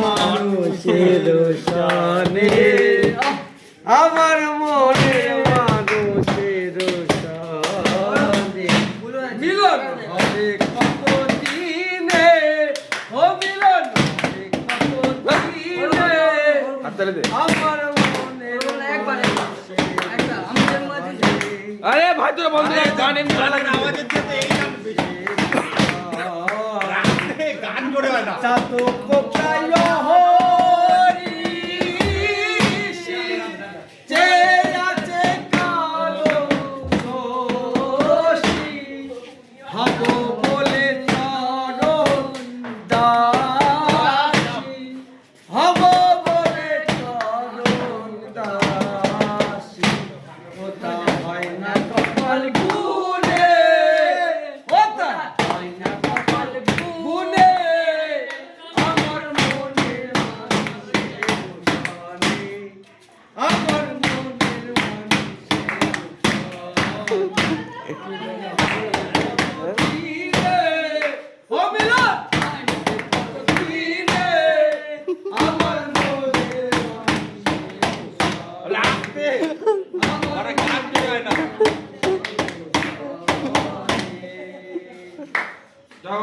মানুষের শানে আমার মনের মানুষের শানে মিলন হবে কত দিনে ও মিলন হবে কত দিনে আমার মনের আরে ভাই তোরা বন্ধু গান এমনি আওয়াজের দিতে এই গান জোরে হয় না চাতো কোথায় হরি যে আছে কালো দোষী হব বলে চরণ দাসী হব বলে চরণ দাসী ওটা হয় না কপাল গুনে ওটা হয় না কপাল গুনে আমার মনের আমার মনের ও মিলন আমার মনের